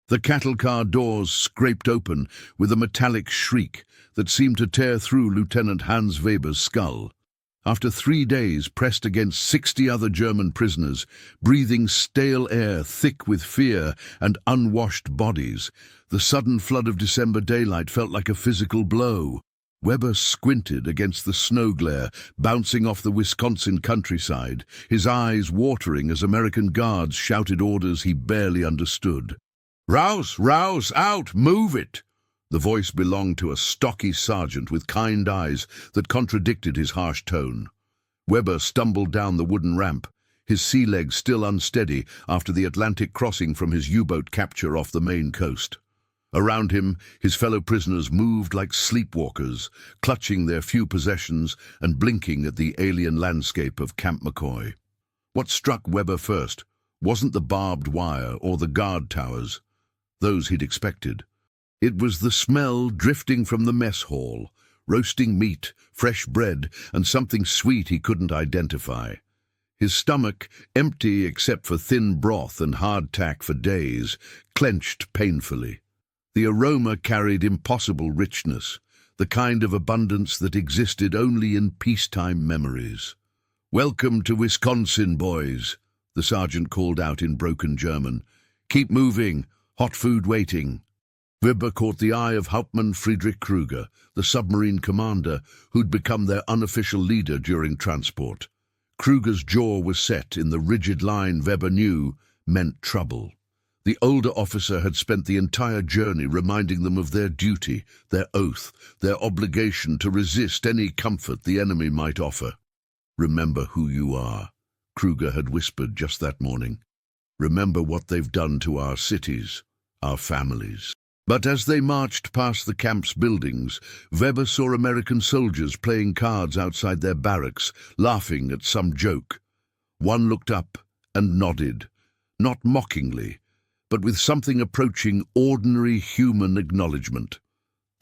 The cattle car doors scraped open with a metallic shriek that seemed to tear through Lieutenant Hans Weber's skull. After 3 days pressed against 60 other German prisoners, breathing stale air thick with fear and unwashed bodies, the sudden flood of December daylight felt like a physical blow. Weber squinted against the snow glare bouncing off the Wisconsin countryside, his eyes watering as American guards shouted orders he barely understood. "Rouse! Rouse! Out! Move it!" The voice belonged to a stocky sergeant with kind eyes that contradicted his harsh tone. Weber stumbled down the wooden ramp, his sea legs still unsteady after the Atlantic crossing from his U-boat capture off the Maine coast. Around him, his fellow prisoners moved like sleepwalkers, clutching their few possessions and blinking at the alien landscape of Camp McCoy. What struck Weber first wasn't the barbed wire or the guard towers. Those he'd expected. It was the smell drifting from the mess hall, roasting meat, fresh bread, and something sweet he couldn't identify. His stomach, empty except for thin broth and hardtack for days, clenched painfully. The aroma carried impossible richness, the kind of abundance that existed only in peacetime memories. "Welcome to Wisconsin, boys," the sergeant called out in broken German. "Keep moving. Hot food waiting." Weber caught the eye of Hauptmann Friedrich Kruger, the submarine commander who'd become their unofficial leader during transport. Kruger's jaw was set in the rigid line Weber knew meant trouble. The older officer had spent the entire journey reminding them of their duty, their oath, their obligation to resist any comfort the enemy might offer. "Remember who you are," Kruger had whispered just that morning. "Remember what they've done to our cities, our families." But as they marched past the camp's buildings, Weber saw American soldiers playing cards outside their barracks, laughing at some joke. One looked up and nodded, not mockingly, but with something approaching ordinary human acknowledgement.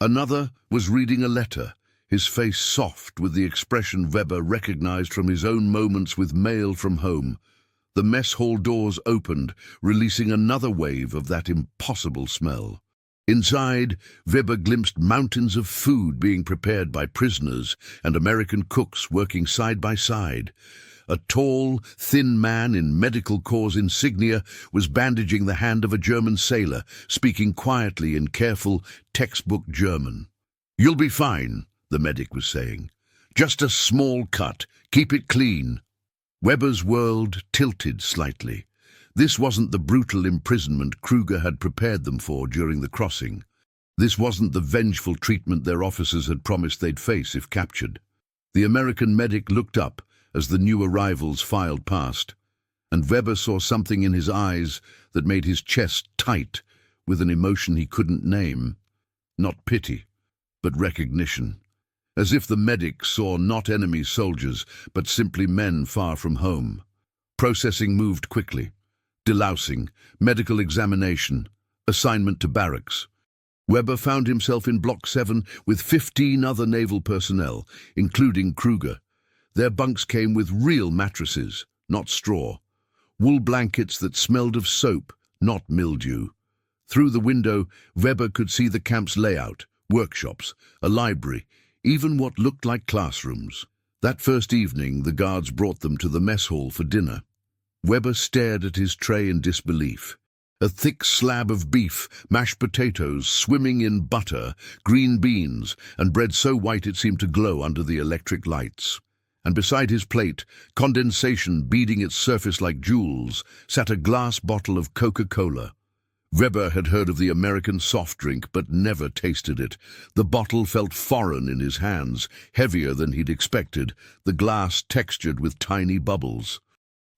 Another was reading a letter, his face soft with the expression Weber recognized from his own moments with mail from home. The mess hall doors opened, releasing another wave of that impossible smell. Inside, Weber glimpsed mountains of food being prepared by prisoners and American cooks working side by side. A tall, thin man in medical corps insignia was bandaging the hand of a German sailor, speaking quietly in careful, textbook German. "You'll be fine," the medic was saying. "Just a small cut. Keep it clean." Weber's world tilted slightly. This wasn't the brutal imprisonment Kruger had prepared them for during the crossing. This wasn't the vengeful treatment their officers had promised they'd face if captured. The American medic looked up as the new arrivals filed past, and Weber saw something in his eyes that made his chest tight with an emotion he couldn't name. Not pity, but recognition. As if the medic saw not enemy soldiers, but simply men far from home. Processing moved quickly. Delousing, medical examination, assignment to barracks. Weber found himself in Block 7 with 15 other naval personnel, including Kruger. Their bunks came with real mattresses, not straw. Wool blankets that smelled of soap, not mildew. Through the window, Weber could see the camp's layout, workshops, a library, even what looked like classrooms. That first evening, the guards brought them to the mess hall for dinner. Weber stared at his tray in disbelief. A thick slab of beef, mashed potatoes swimming in butter, green beans, and bread so white it seemed to glow under the electric lights. And beside his plate, condensation beading its surface like jewels, sat a glass bottle of Coca-Cola. Weber had heard of the American soft drink, but never tasted it. The bottle felt foreign in his hands, heavier than he'd expected, the glass textured with tiny bubbles.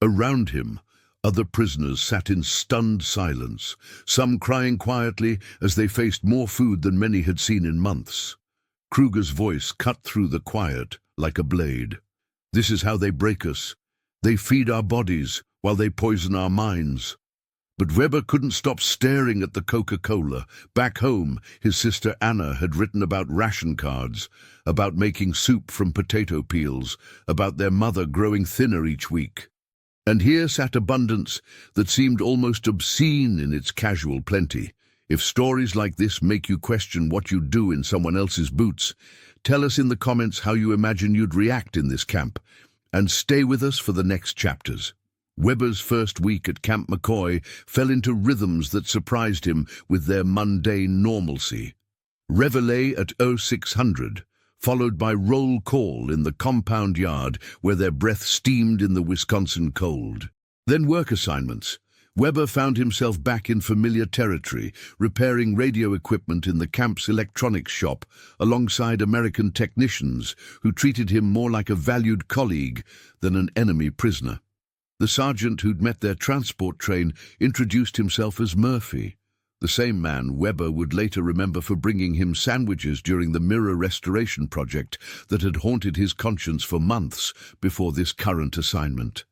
Around him, other prisoners sat in stunned silence, some crying quietly as they faced more food than many had seen in months. Kruger's voice cut through the quiet like a blade. "This is how they break us. They feed our bodies while they poison our minds." But Weber couldn't stop staring at the Coca-Cola. Back home, his sister Anna had written about ration cards, about making soup from potato peels, about their mother growing thinner each week. And here sat abundance that seemed almost obscene in its casual plenty. If stories like this make you question what you'd do in someone else's boots, tell us in the comments how you imagine you'd react in this camp, and stay with us for the next chapters. Webber's first week at Camp McCoy fell into rhythms that surprised him with their mundane normalcy. Reveille at 0600, followed by roll call in the compound yard where their breath steamed in the Wisconsin cold. Then work assignments. Webber found himself back in familiar territory, repairing radio equipment in the camp's electronics shop alongside American technicians who treated him more like a valued colleague than an enemy prisoner. The sergeant who'd met their transport train introduced himself as Murphy, the same man Webber would later remember for bringing him sandwiches during the mirror restoration project that had haunted his conscience for months before this current assignment.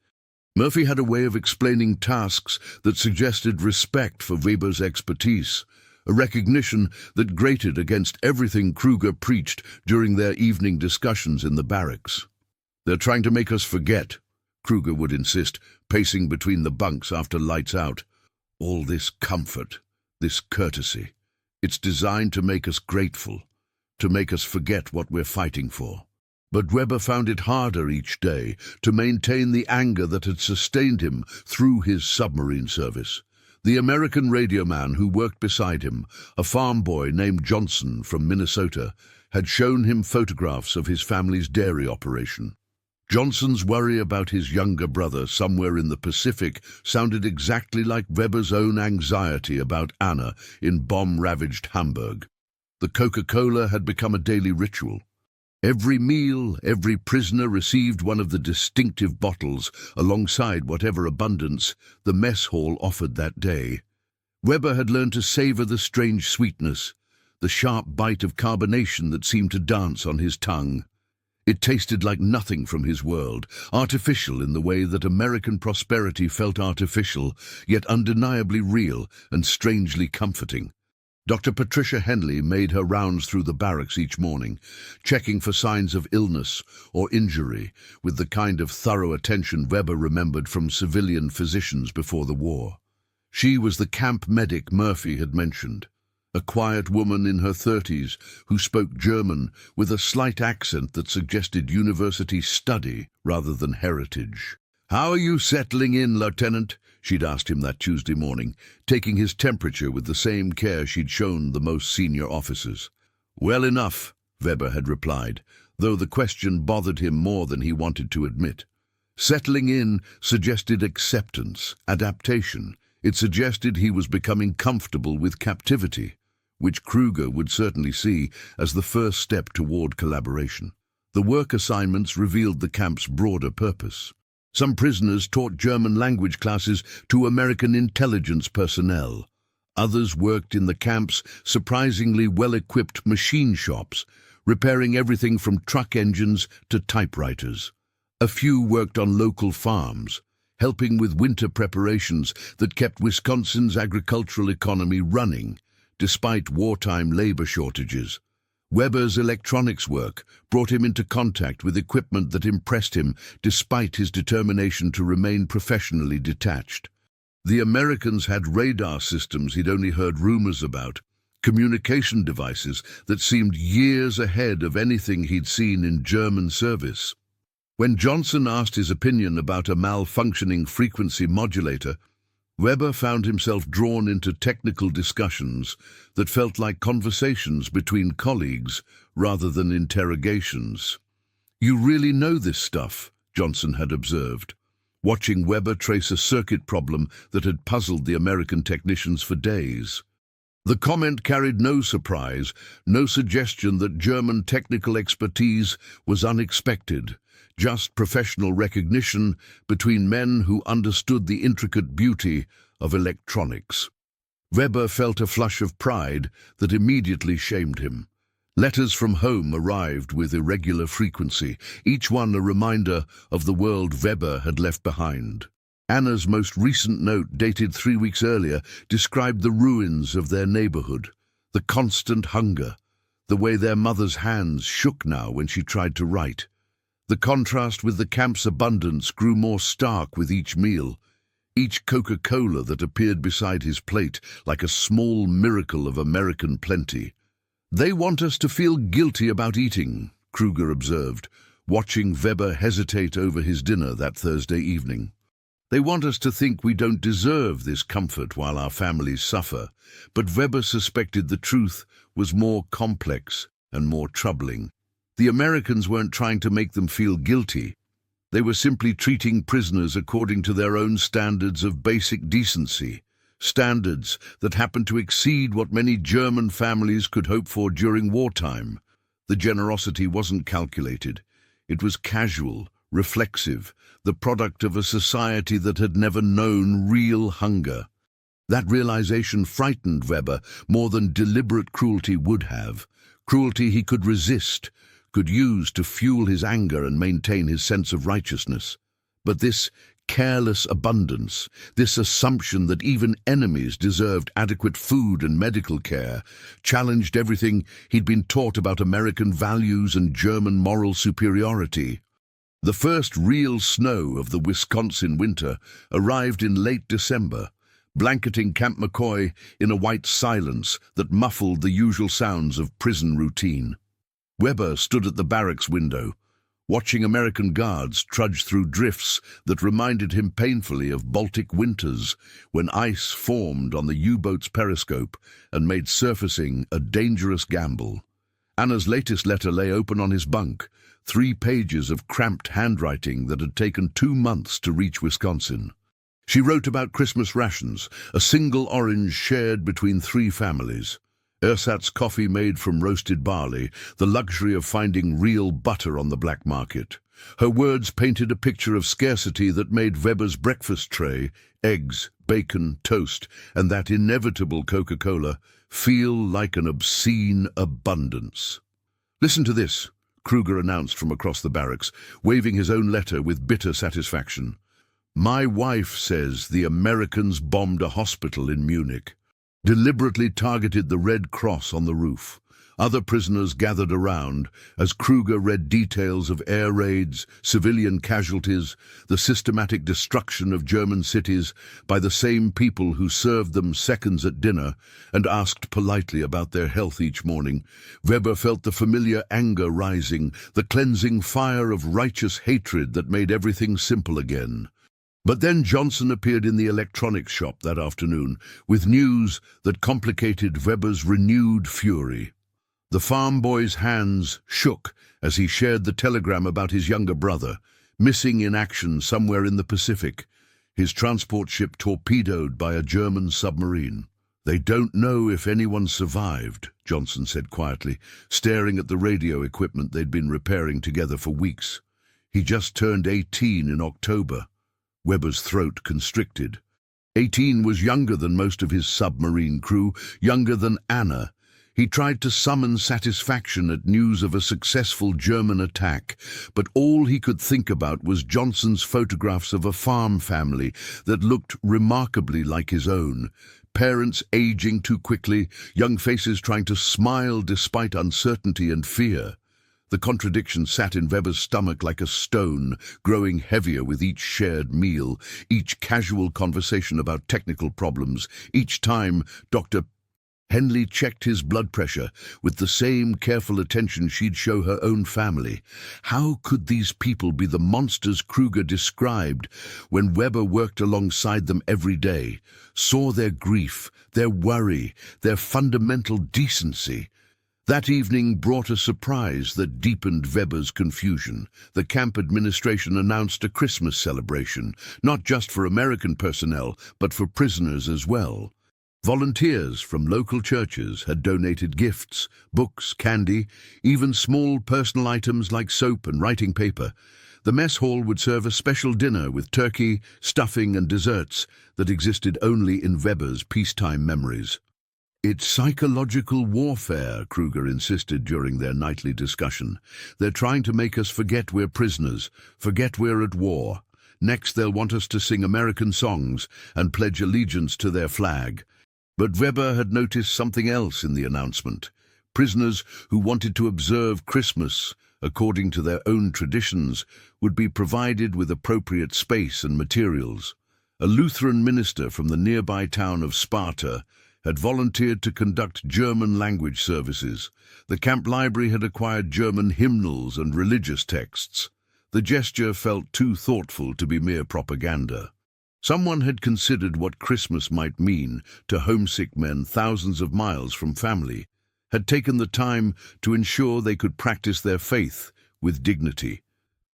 Murphy had a way of explaining tasks that suggested respect for Weber's expertise, a recognition that grated against everything Kruger preached during their evening discussions in the barracks. "They're trying to make us forget," Kruger would insist, pacing between the bunks after lights out. "All this comfort, this courtesy, it's designed to make us grateful, to make us forget what we're fighting for." But Webber found it harder each day to maintain the anger that had sustained him through his submarine service. The American radio man who worked beside him, a farm boy named Johnson from Minnesota, had shown him photographs of his family's dairy operation. Johnson's worry about his younger brother somewhere in the Pacific sounded exactly like Webber's own anxiety about Anna in bomb-ravaged Hamburg. The Coca-Cola had become a daily ritual. Every meal, every prisoner received one of the distinctive bottles alongside whatever abundance the mess hall offered that day. Webber had learned to savor the strange sweetness, the sharp bite of carbonation that seemed to dance on his tongue. It tasted like nothing from his world, artificial in the way that American prosperity felt artificial, yet undeniably real and strangely comforting. Dr. Patricia Henley made her rounds through the barracks each morning, checking for signs of illness or injury with the kind of thorough attention Webber remembered from civilian physicians before the war. She was the camp medic Murphy had mentioned, a quiet woman in her 30s who spoke German with a slight accent that suggested university study rather than heritage. "How are you settling in, Lieutenant?" she'd asked him that Tuesday morning, taking his temperature with the same care she'd shown the most senior officers. "Well enough," Webber had replied, though the question bothered him more than he wanted to admit. Settling in suggested acceptance, adaptation. It suggested he was becoming comfortable with captivity, which Kruger would certainly see as the first step toward collaboration. The work assignments revealed the camp's broader purpose. Some prisoners taught German language classes to American intelligence personnel. Others worked in the camp's surprisingly well-equipped machine shops, repairing everything from truck engines to typewriters. A few worked on local farms, helping with winter preparations that kept Wisconsin's agricultural economy running, despite wartime labor shortages. Webber's electronics work brought him into contact with equipment that impressed him despite his determination to remain professionally detached. The Americans had radar systems he'd only heard rumors about, communication devices that seemed years ahead of anything he'd seen in German service. When Johnson asked his opinion about a malfunctioning frequency modulator, Webber found himself drawn into technical discussions that felt like conversations between colleagues rather than interrogations. "You really know this stuff," Johnson had observed, watching Webber trace a circuit problem that had puzzled the American technicians for days. The comment carried no surprise, no suggestion that German technical expertise was unexpected, just professional recognition between men who understood the intricate beauty of electronics. Webber felt a flush of pride that immediately shamed him. Letters from home arrived with irregular frequency, each one a reminder of the world Webber had left behind. Anna's most recent note, dated 3 weeks earlier, described the ruins of their neighborhood, the constant hunger, the way their mother's hands shook now when she tried to write. The contrast with the camp's abundance grew more stark with each meal. each Coca-Cola that appeared beside his plate like a small miracle of American plenty. "They want us to feel guilty about eating," Kruger observed, watching Weber hesitate over his dinner that Thursday evening. "They want us to think we don't deserve this comfort while our families suffer." But Weber suspected the truth was more complex and more troubling. The Americans weren't trying to make them feel guilty. They were simply treating prisoners according to their own standards of basic decency, standards that happened to exceed what many German families could hope for during wartime. The generosity wasn't calculated. It was casual, reflexive, the product of a society that had never known real hunger. That realization frightened Weber more than deliberate cruelty would have, cruelty he could resist, could use to fuel his anger and maintain his sense of righteousness. But this careless abundance, this assumption that even enemies deserved adequate food and medical care, challenged everything he'd been taught about American values and German moral superiority. The first real snow of the Wisconsin winter arrived in late December, blanketing Camp McCoy in a white silence that muffled the usual sounds of prison routine. Weber stood at the barracks window, watching American guards trudge through drifts that reminded him painfully of Baltic winters, when ice formed on the U-boat's periscope and made surfacing a dangerous gamble. Anna's latest letter lay open on his bunk, 3 pages of cramped handwriting that had taken 2 months to reach Wisconsin. She wrote about Christmas rations, a single orange shared between 3 families. Ersatz coffee made from roasted barley, the luxury of finding real butter on the black market. Her words painted a picture of scarcity that made Weber's breakfast tray, eggs, bacon, toast, and that inevitable Coca-Cola feel like an obscene abundance. "Listen to this," Kruger announced from across the barracks, waving his own letter with bitter satisfaction. "My wife says the Americans bombed a hospital in Munich, deliberately targeted the Red Cross on the roof. Other prisoners gathered around as Kruger read details of air raids, civilian casualties, the systematic destruction of German cities by the same people who served them seconds at dinner and asked politely about their health each morning. Weber felt the familiar anger rising, the cleansing fire of righteous hatred that made everything simple again. But then Johnson appeared in the electronics shop that afternoon with news that complicated Weber's renewed fury. The farm boy's hands shook as he shared the telegram about his younger brother, missing in action somewhere in the Pacific, his transport ship torpedoed by a German submarine. "They don't know if anyone survived," Johnson said quietly, staring at the radio equipment they'd been repairing together for weeks. "He just turned 18 in October." Weber's throat constricted. 18 was younger than most of his submarine crew, younger than Anna. He tried to summon satisfaction at news of a successful German attack, but all he could think about was Johnson's photographs of a farm family that looked remarkably like his own. Parents aging too quickly, young faces trying to smile despite uncertainty and fear. The contradiction sat in Weber's stomach like a stone, growing heavier with each shared meal, each casual conversation about technical problems, each time Dr. Henley checked his blood pressure with the same careful attention she'd show her own family. How could these people be the monsters Kruger described when Weber worked alongside them every day, saw their grief, their worry, their fundamental decency? That evening brought a surprise that deepened Weber's confusion. The camp administration announced a Christmas celebration, not just for American personnel, but for prisoners as well. Volunteers from local churches had donated gifts, books, candy, even small personal items like soap and writing paper. The mess hall would serve a special dinner with turkey, stuffing and desserts that existed only in Weber's peacetime memories. "It's psychological warfare," Kruger insisted during their nightly discussion. "They're trying to make us forget we're prisoners, forget we're at war. Next they'll want us to sing American songs and pledge allegiance to their flag." But Weber had noticed something else in the announcement. Prisoners who wanted to observe Christmas according to their own traditions would be provided with appropriate space and materials. A Lutheran minister from the nearby town of Sparta had volunteered to conduct German language services. The camp library had acquired German hymnals and religious texts. The gesture felt too thoughtful to be mere propaganda. Someone had considered what Christmas might mean to homesick men thousands of miles from family, had taken the time to ensure they could practice their faith with dignity.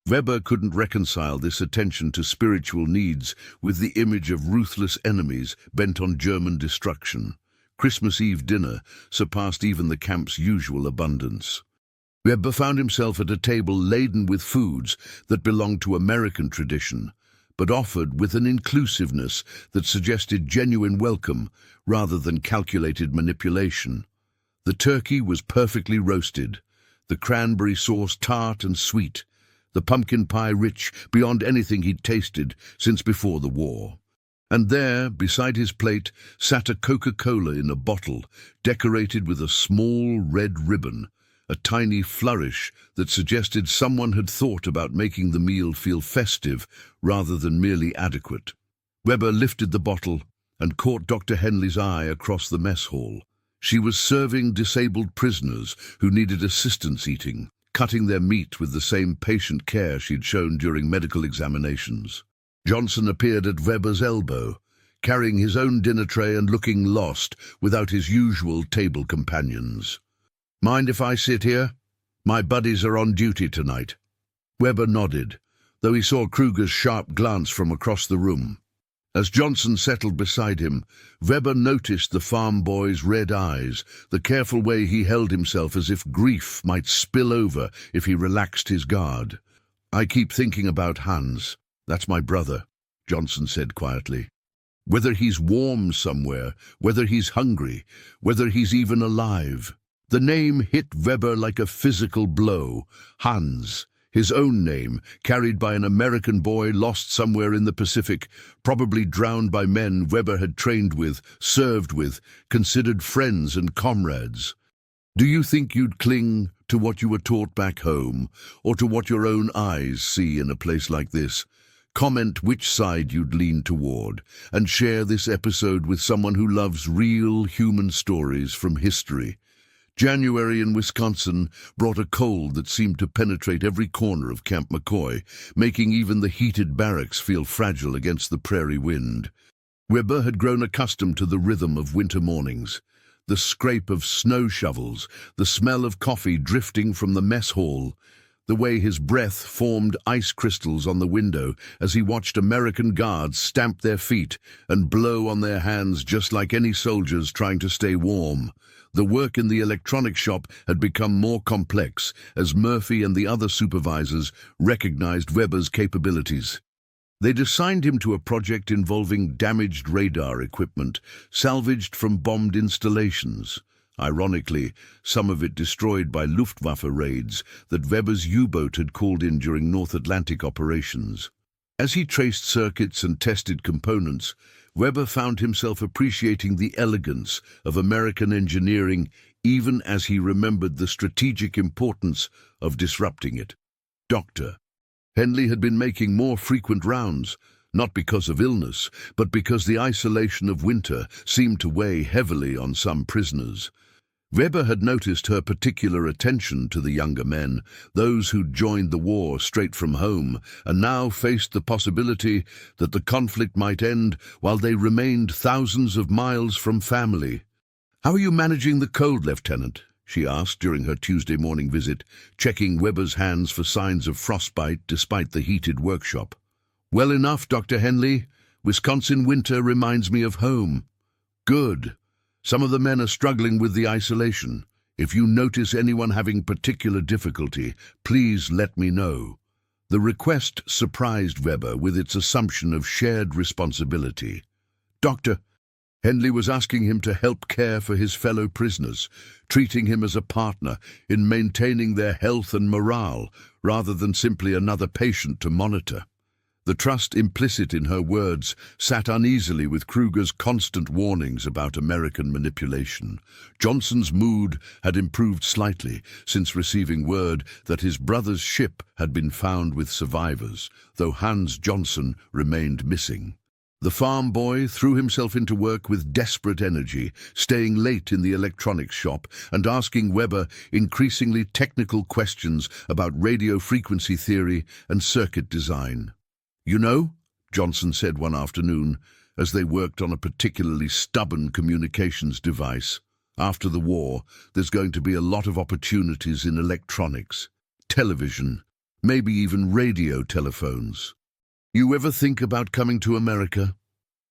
Weber couldn't reconcile this attention to spiritual needs with the image of ruthless enemies bent on German destruction. Christmas Eve dinner surpassed even the camp's usual abundance. Weber found himself at a table laden with foods that belonged to American tradition, but offered with an inclusiveness that suggested genuine welcome rather than calculated manipulation. The turkey was perfectly roasted, the cranberry sauce tart and sweet, the pumpkin pie rich beyond anything he'd tasted since before the war. And there, beside his plate, sat a Coca-Cola in a bottle, decorated with a small red ribbon, a tiny flourish that suggested someone had thought about making the meal feel festive rather than merely adequate. Weber lifted the bottle and caught Dr. Henley's eye across the mess hall. She was serving disabled prisoners who needed assistance eating, cutting their meat with the same patient care she'd shown during medical examinations. Johnson appeared at Weber's elbow, carrying his own dinner tray and looking lost without his usual table companions. "Mind if I sit here? My buddies are on duty tonight." Weber nodded, though he saw Kruger's sharp glance from across the room. As Johnson settled beside him, Weber noticed the farm boy's red eyes, the careful way he held himself as if grief might spill over if he relaxed his guard. "I keep thinking about Hans. That's my brother," Johnson said quietly. "Whether he's warm somewhere, whether he's hungry, whether he's even alive." The name hit Weber like a physical blow. Hans, his own name, carried by an American boy lost somewhere in the Pacific, probably drowned by men Weber had trained with, served with, considered friends and comrades. Do you think you'd cling to what you were taught back home, or to what your own eyes see in a place like this? Comment which side you'd lean toward, and share this episode with someone who loves real human stories from history. January in Wisconsin brought a cold that seemed to penetrate every corner of Camp McCoy, making even the heated barracks feel fragile against the prairie wind. Weber had grown accustomed to the rhythm of winter mornings, the scrape of snow shovels, the smell of coffee drifting from the mess hall, the way his breath formed ice crystals on the window as he watched American guards stamp their feet and blow on their hands just like any soldiers trying to stay warm. The work in the electronics shop had become more complex as Murphy and the other supervisors recognized Weber's capabilities. They'd assigned him to a project involving damaged radar equipment salvaged from bombed installations. Ironically, some of it destroyed by Luftwaffe raids that Weber's U-boat had called in during North Atlantic operations. As he traced circuits and tested components, Weber found himself appreciating the elegance of American engineering even as he remembered the strategic importance of disrupting it. Dr. Henley had been making more frequent rounds, not because of illness, but because the isolation of winter seemed to weigh heavily on some prisoners. Weber had noticed her particular attention to the younger men, those who'd joined the war straight from home, and now faced the possibility that the conflict might end while they remained thousands of miles from family. "How are you managing the cold, Lieutenant?" she asked during her Tuesday morning visit, checking Weber's hands for signs of frostbite despite the heated workshop. "Well enough, Dr. Henley. Wisconsin winter reminds me of home." "Good. Some of the men are struggling with the isolation. If you notice anyone having particular difficulty, please let me know." The request surprised Weber with its assumption of shared responsibility. Dr. Henley was asking him to help care for his fellow prisoners, treating him as a partner in maintaining their health and morale, rather than simply another patient to monitor. The trust implicit in her words sat uneasily with Kruger's constant warnings about American manipulation. Johnson's mood had improved slightly since receiving word that his brother's ship had been found with survivors, though Hans Johnson remained missing. The farm boy threw himself into work with desperate energy, staying late in the electronics shop and asking Weber increasingly technical questions about radio frequency theory and circuit design. "You know," Johnson said one afternoon, as they worked on a particularly stubborn communications device, "after the war, there's going to be a lot of opportunities in electronics, television, maybe even radio telephones. You ever think about coming to America?"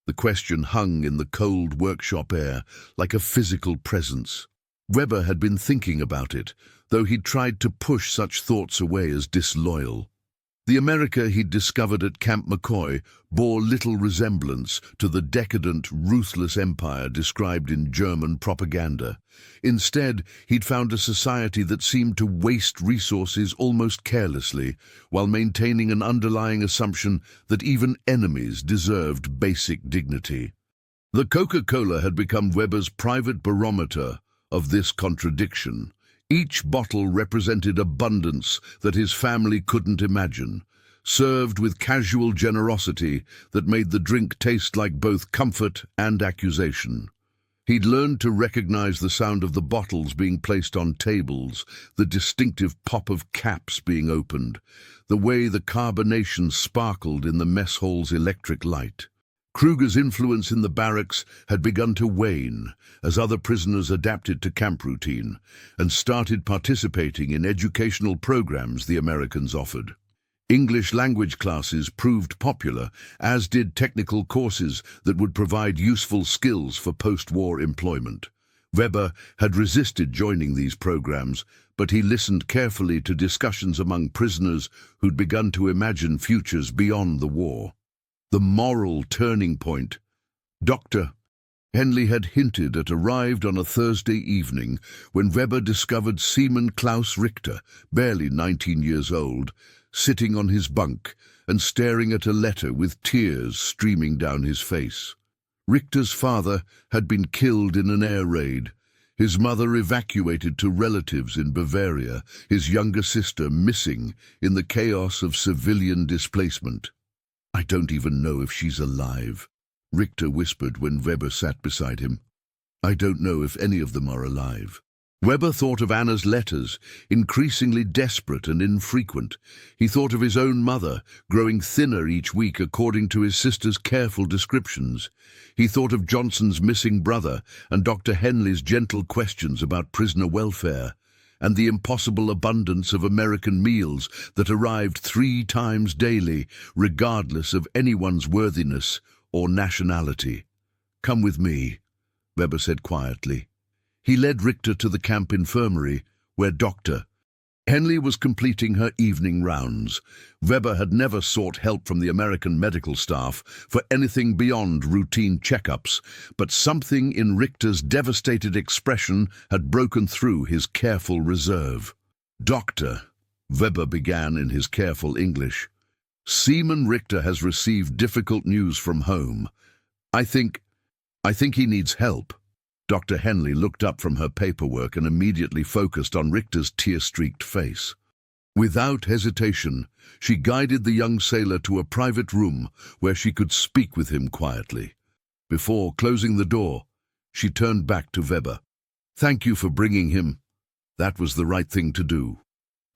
The question hung in the cold workshop air like a physical presence. Weber had been thinking about it, though he'd tried to push such thoughts away as disloyal. The America he'd discovered at Camp McCoy bore little resemblance to the decadent, ruthless empire described in German propaganda. Instead, he'd found a society that seemed to waste resources almost carelessly, while maintaining an underlying assumption that even enemies deserved basic dignity. The Coca-Cola had become Weber's private barometer of this contradiction. Each bottle represented abundance that his family couldn't imagine, served with casual generosity that made the drink taste like both comfort and accusation. He'd learned to recognize the sound of the bottles being placed on tables, the distinctive pop of caps being opened, the way the carbonation sparkled in the mess hall's electric light. Kruger's influence in the barracks had begun to wane as other prisoners adapted to camp routine and started participating in educational programs the Americans offered. English language classes proved popular, as did technical courses that would provide useful skills for post-war employment. Weber had resisted joining these programs, but he listened carefully to discussions among prisoners who'd begun to imagine futures beyond the war. The moral turning point. Dr. Henley had hinted at arrived on a Thursday evening when Weber discovered Seaman Klaus Richter, barely 19 years old, sitting on his bunk and staring at a letter with tears streaming down his face. Richter's father had been killed in an air raid, his mother evacuated to relatives in Bavaria, his younger sister missing in the chaos of civilian displacement. "I don't even know if she's alive," Richter whispered when Weber sat beside him. "I don't know if any of them are alive." Weber thought of Anna's letters, increasingly desperate and infrequent. He thought of his own mother, growing thinner each week according to his sister's careful descriptions. He thought of Johnson's missing brother and Dr. Henley's gentle questions about prisoner welfare, and the impossible abundance of American meals that arrived 3 times daily, regardless of anyone's worthiness or nationality. "Come with me," Weber said quietly. He led Richter to the camp infirmary, where Dr. Henley was completing her evening rounds. Weber had never sought help from the American medical staff for anything beyond routine checkups, but something in Richter's devastated expression had broken through his careful reserve. "Doctor," Weber began in his careful English, "Seaman Richter has received difficult news from home. I think he needs help." Dr. Henley looked up from her paperwork and immediately focused on Richter's tear-streaked face. Without hesitation, she guided the young sailor to a private room where she could speak with him quietly. Before closing the door, she turned back to Weber. "Thank you for bringing him. That was the right thing to do."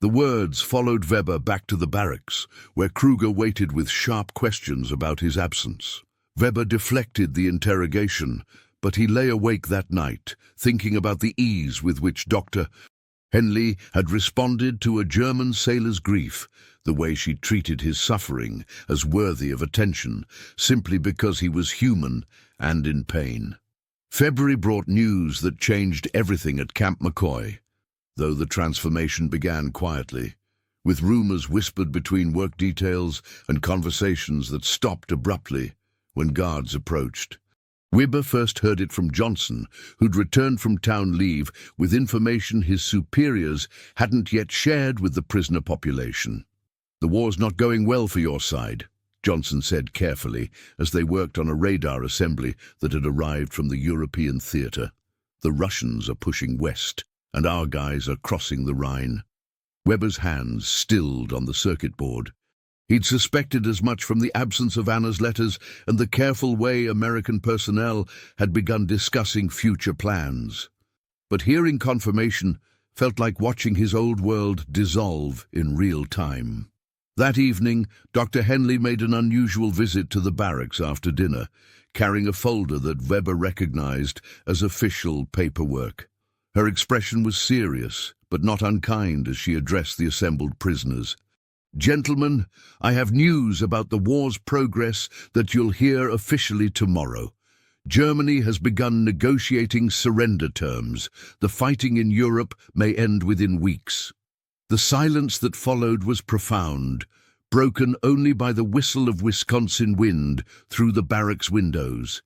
The words followed Weber back to the barracks, where Kruger waited with sharp questions about his absence. Weber deflected the interrogation, but he lay awake that night, thinking about the ease with which Dr. Henley had responded to a German sailor's grief, the way she treated his suffering as worthy of attention, simply because he was human and in pain. February brought news that changed everything at Camp McCoy, though the transformation began quietly, with rumors whispered between work details and conversations that stopped abruptly when guards approached. Weber first heard it from Johnson, who'd returned from town leave with information his superiors hadn't yet shared with the prisoner population. "The war's not going well for your side," Johnson said carefully as they worked on a radar assembly that had arrived from the European theater. "The Russians are pushing west, and our guys are crossing the Rhine." Weber's hands stilled on the circuit board. He'd suspected as much from the absence of Anna's letters and the careful way American personnel had begun discussing future plans. But hearing confirmation felt like watching his old world dissolve in real time. That evening, Dr. Henley made an unusual visit to the barracks after dinner, carrying a folder that Weber recognized as official paperwork. Her expression was serious, but not unkind as she addressed the assembled prisoners. "Gentlemen, I have news about the war's progress that you'll hear officially tomorrow. Germany has begun negotiating surrender terms. The fighting in Europe may end within weeks." The silence that followed was profound, broken only by the whistle of Wisconsin wind through the barracks windows.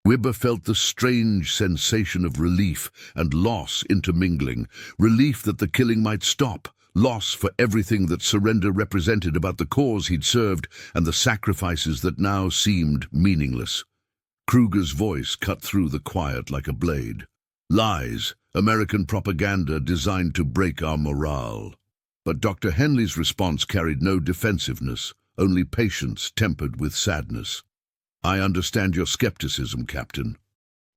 Weber felt the strange sensation of relief and loss intermingling, relief that the killing might stop, loss for everything that surrender represented about the cause he'd served and the sacrifices that now seemed meaningless. Kruger's voice cut through the quiet like a blade. "Lies, American propaganda designed to break our morale." But Dr. Henley's response carried no defensiveness, only patience tempered with sadness. "I understand your skepticism, Captain.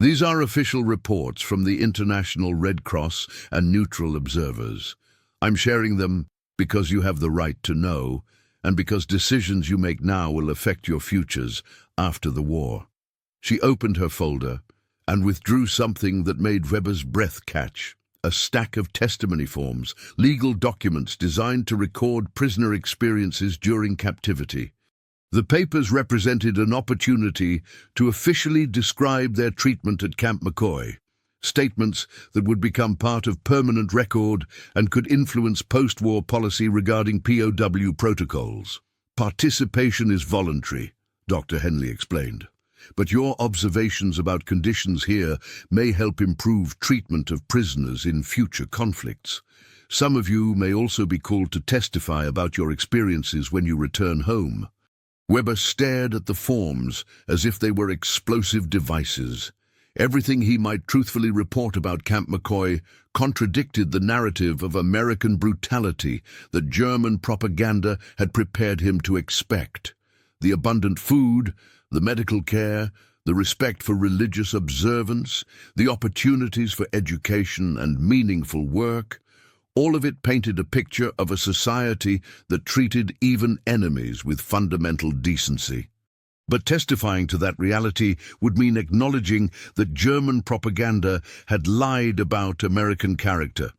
These are official reports from the International Red Cross and neutral observers. I'm sharing them because you have the right to know, and because decisions you make now will affect your futures after the war." She opened her folder and withdrew something that made Weber's breath catch. A stack of testimony forms, legal documents designed to record prisoner experiences during captivity. The papers represented an opportunity to officially describe their treatment at Camp McCoy, statements that would become part of permanent record and could influence post-war policy regarding POW protocols. "Participation is voluntary," Dr. Henley explained, "but your observations about conditions here may help improve treatment of prisoners in future conflicts. Some of you may also be called to testify about your experiences when you return home." Weber stared at the forms as if they were explosive devices. Everything he might truthfully report about Camp McCoy contradicted the narrative of American brutality that German propaganda had prepared him to expect. The abundant food, the medical care, the respect for religious observance, the opportunities for education and meaningful work, all of it painted a picture of a society that treated even enemies with fundamental decency. But testifying to that reality would mean acknowledging that German propaganda had lied about American character.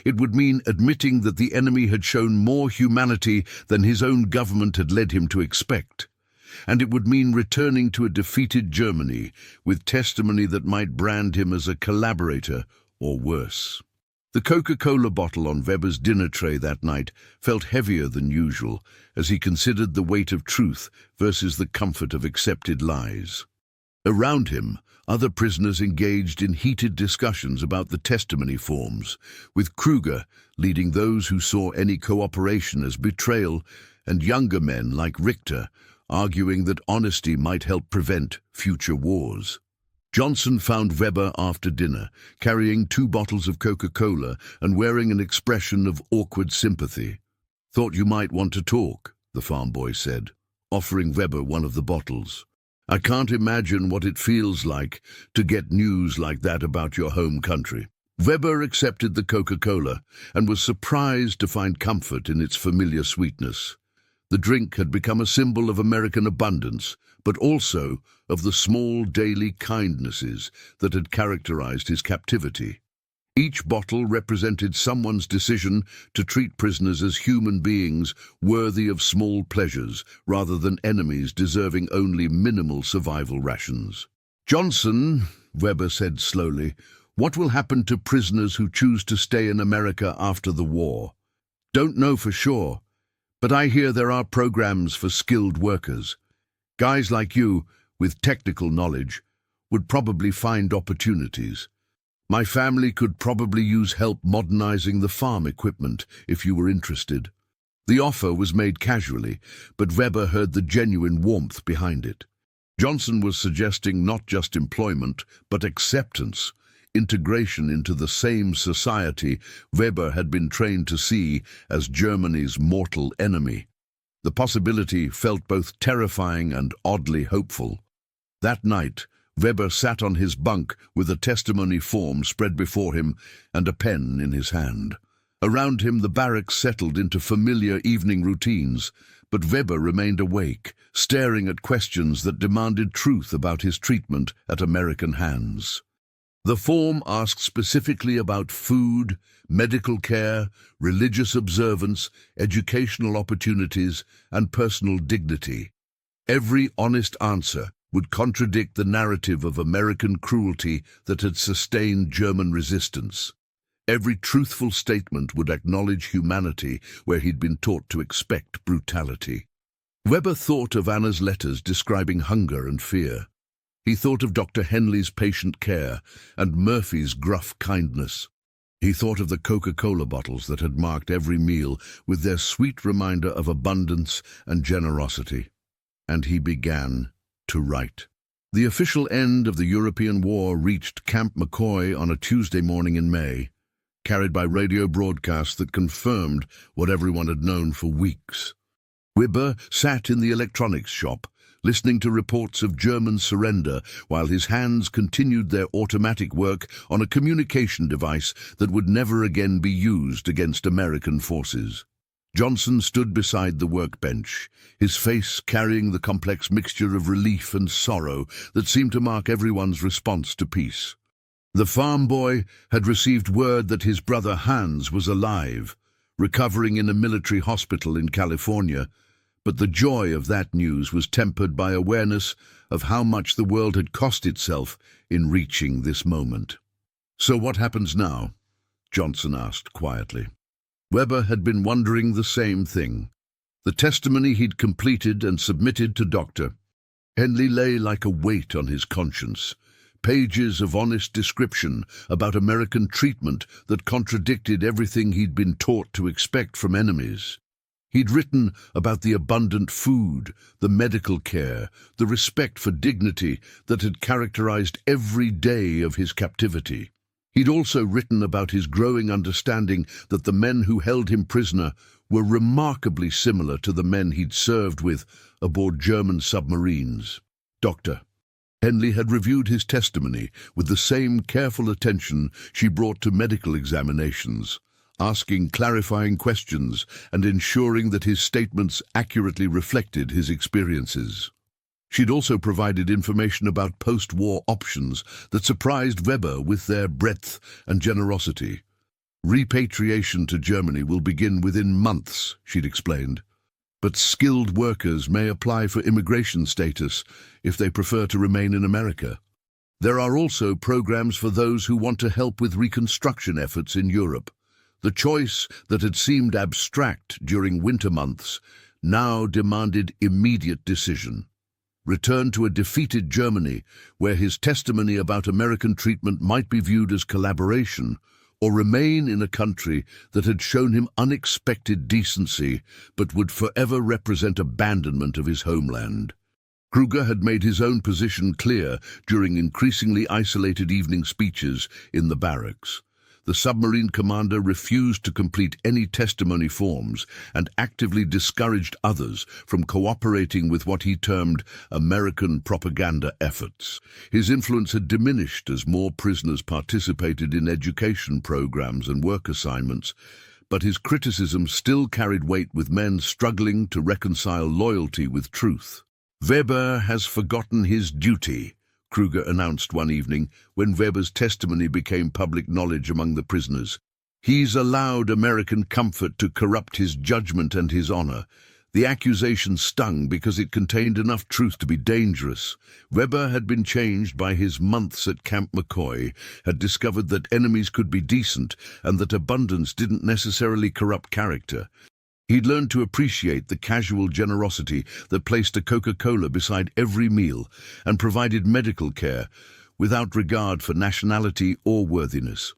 It would mean admitting that the enemy had shown more humanity than his own government had led him to expect. And it would mean returning to a defeated Germany with testimony that might brand him as a collaborator or worse. The Coca-Cola bottle on Weber's dinner tray that night felt heavier than usual as he considered the weight of truth versus the comfort of accepted lies. Around him, other prisoners engaged in heated discussions about the testimony forms, with Kruger leading those who saw any cooperation as betrayal, and younger men like Richter arguing that honesty might help prevent future wars. Johnson found Weber after dinner, carrying 2 bottles of Coca-Cola and wearing an expression of awkward sympathy. "Thought you might want to talk," the farm boy said, offering Weber one of the bottles. "I can't imagine what it feels like to get news like that about your home country." Weber accepted the Coca-Cola and was surprised to find comfort in its familiar sweetness. The drink had become a symbol of American abundance, but also of the small daily kindnesses that had characterized his captivity. Each bottle represented someone's decision to treat prisoners as human beings worthy of small pleasures rather than enemies deserving only minimal survival rations. "Johnson," Weber said slowly, "what will happen to prisoners who choose to stay in America after the war?" "Don't know for sure, but I hear there are programs for skilled workers. Guys like you, with technical knowledge, would probably find opportunities. My family could probably use help modernizing the farm equipment if you were interested." The offer was made casually, but Weber heard the genuine warmth behind it. Johnson was suggesting not just employment, but acceptance, integration into the same society Weber had been trained to see as Germany's mortal enemy. The possibility felt both terrifying and oddly hopeful. That night, Weber sat on his bunk with a testimony form spread before him and a pen in his hand. Around him, the barracks settled into familiar evening routines, but Weber remained awake, staring at questions that demanded truth about his treatment at American hands. The form asked specifically about food, medical care, religious observance, educational opportunities, and personal dignity. Every honest answer would contradict the narrative of American cruelty that had sustained German resistance. Every truthful statement would acknowledge humanity where he'd been taught to expect brutality. Weber thought of Anna's letters describing hunger and fear. He thought of Dr. Henley's patient care and Murphy's gruff kindness. He thought of the Coca-Cola bottles that had marked every meal with their sweet reminder of abundance and generosity. And he began to write. The official end of the European war reached Camp McCoy on a Tuesday morning in May, carried by radio broadcasts that confirmed what everyone had known for weeks. Weber sat in the electronics shop, listening to reports of German surrender while his hands continued their automatic work on a communication device that would never again be used against American forces. Johnson stood beside the workbench, his face carrying the complex mixture of relief and sorrow that seemed to mark everyone's response to peace. The farm boy had received word that his brother Hans was alive, recovering in a military hospital in California, but the joy of that news was tempered by awareness of how much the world had cost itself in reaching this moment. "So what happens now?" Johnson asked quietly. Weber had been wondering the same thing. The testimony he'd completed and submitted to Dr. Henley lay like a weight on his conscience. Pages of honest description about American treatment that contradicted everything he'd been taught to expect from enemies. He'd written about the abundant food, the medical care, the respect for dignity that had characterized every day of his captivity. He'd also written about his growing understanding that the men who held him prisoner were remarkably similar to the men he'd served with aboard German submarines. Dr. Henley had reviewed his testimony with the same careful attention she brought to medical examinations, asking clarifying questions and ensuring that his statements accurately reflected his experiences. She'd also provided information about post-war options that surprised Weber with their breadth and generosity. "Repatriation to Germany will begin within months," she'd explained. "But skilled workers may apply for immigration status if they prefer to remain in America. There are also programs for those who want to help with reconstruction efforts in Europe." The choice that had seemed abstract during winter months now demanded immediate decision. Return to a defeated Germany, where his testimony about American treatment might be viewed as collaboration, or remain in a country that had shown him unexpected decency but would forever represent abandonment of his homeland. Kruger had made his own position clear during increasingly isolated evening speeches in the barracks. The submarine commander refused to complete any testimony forms and actively discouraged others from cooperating with what he termed American propaganda efforts. His influence had diminished as more prisoners participated in education programs and work assignments, but his criticism still carried weight with men struggling to reconcile loyalty with truth. "Weber has forgotten his duty," Kruger announced one evening when Weber's testimony became public knowledge among the prisoners. "He's allowed American comfort to corrupt his judgment and his honor." The accusation stung because it contained enough truth to be dangerous. Weber had been changed by his months at Camp McCoy, had discovered that enemies could be decent and that abundance didn't necessarily corrupt character. He'd learned to appreciate the casual generosity that placed a Coca-Cola beside every meal and provided medical care without regard for nationality or worthiness.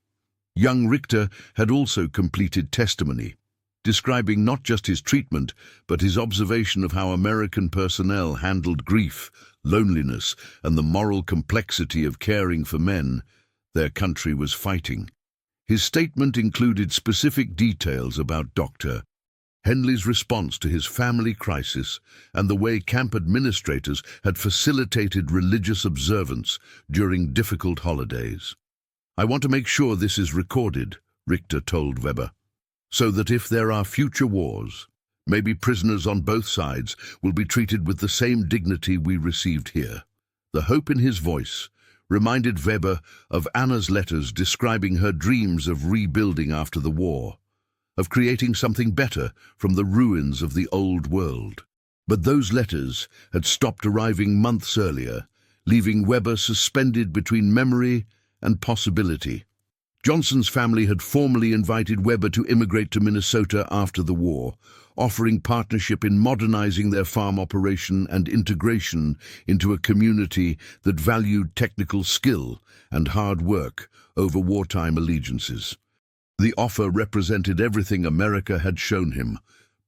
Young Richter had also completed testimony, describing not just his treatment, but his observation of how American personnel handled grief, loneliness, and the moral complexity of caring for men their country was fighting. His statement included specific details about Dr. Henley's response to his family crisis, and the way camp administrators had facilitated religious observance during difficult holidays. "I want to make sure this is recorded," Richter told Weber, "so that if there are future wars, maybe prisoners on both sides will be treated with the same dignity we received here." The hope in his voice reminded Weber of Anna's letters describing her dreams of rebuilding after the war, of creating something better from the ruins of the old world. But those letters had stopped arriving months earlier, leaving Weber suspended between memory and possibility. Johnson's family had formally invited Weber to immigrate to Minnesota after the war, offering partnership in modernizing their farm operation and integration into a community that valued technical skill and hard work over wartime allegiances. The offer represented everything America had shown him: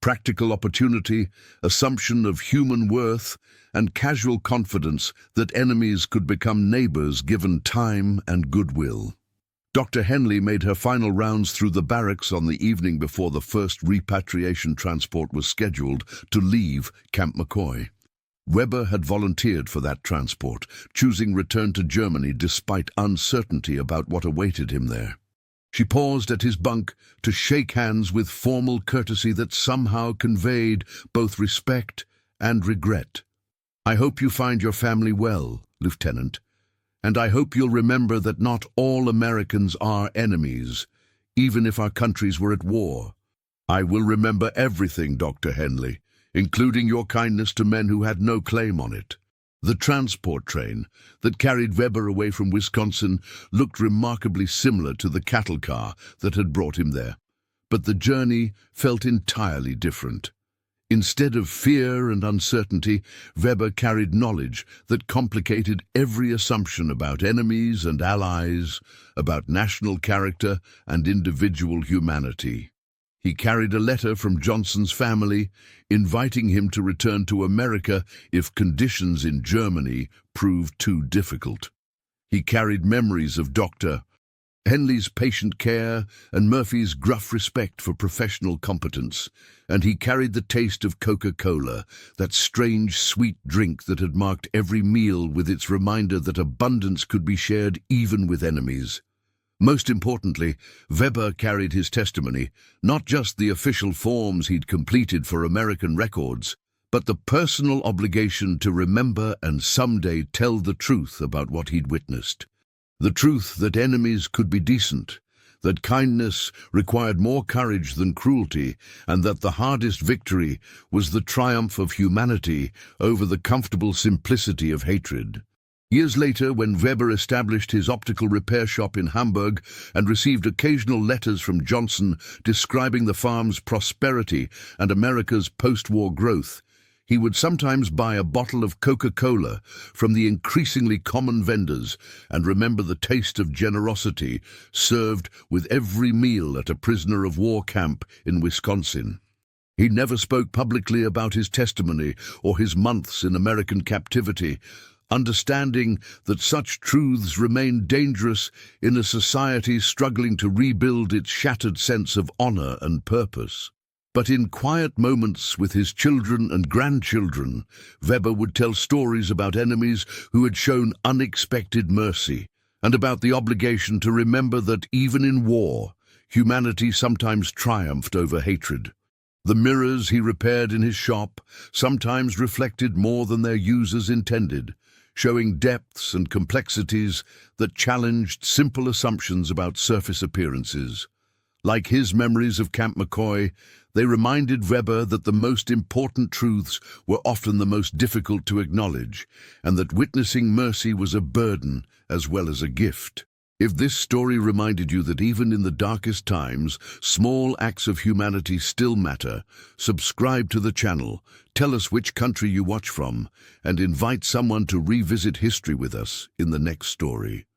practical opportunity, assumption of human worth, and casual confidence that enemies could become neighbors given time and goodwill. Dr. Henley made her final rounds through the barracks on the evening before the first repatriation transport was scheduled to leave Camp McCoy. Weber had volunteered for that transport, choosing return to Germany despite uncertainty about what awaited him there. She paused at his bunk to shake hands with formal courtesy that somehow conveyed both respect and regret. "I hope you find your family well, Lieutenant, and I hope you'll remember that not all Americans are enemies, even if our countries were at war." "I will remember everything, Dr. Henley, including your kindness to men who had no claim on it." The transport train that carried Weber away from Wisconsin looked remarkably similar to the cattle car that had brought him there, but the journey felt entirely different. Instead of fear and uncertainty, Weber carried knowledge that complicated every assumption about enemies and allies, about national character and individual humanity. He carried a letter from Johnson's family, inviting him to return to America if conditions in Germany proved too difficult. He carried memories of Dr. Henley's patient care and Murphy's gruff respect for professional competence, and he carried the taste of Coca-Cola, that strange sweet drink that had marked every meal with its reminder that abundance could be shared even with enemies. Most importantly, Weber carried his testimony, not just the official forms he'd completed for American records, but the personal obligation to remember and someday tell the truth about what he'd witnessed. The truth that enemies could be decent, that kindness required more courage than cruelty, and that the hardest victory was the triumph of humanity over the comfortable simplicity of hatred. Years later, when Weber established his optical repair shop in Hamburg and received occasional letters from Johnson describing the farm's prosperity and America's post-war growth, he would sometimes buy a bottle of Coca-Cola from the increasingly common vendors and remember the taste of generosity served with every meal at a prisoner of war camp in Wisconsin. He never spoke publicly about his testimony or his months in American captivity, understanding that such truths remain dangerous in a society struggling to rebuild its shattered sense of honor and purpose. But in quiet moments with his children and grandchildren, Weber would tell stories about enemies who had shown unexpected mercy, and about the obligation to remember that even in war, humanity sometimes triumphed over hatred. The mirrors he repaired in his shop sometimes reflected more than their users intended, showing depths and complexities that challenged simple assumptions about surface appearances. Like his memories of Camp McCoy, they reminded Weber that the most important truths were often the most difficult to acknowledge, and that witnessing mercy was a burden as well as a gift. If this story reminded you that even in the darkest times, small acts of humanity still matter, subscribe to the channel, tell us which country you watch from, and invite someone to revisit history with us in the next story.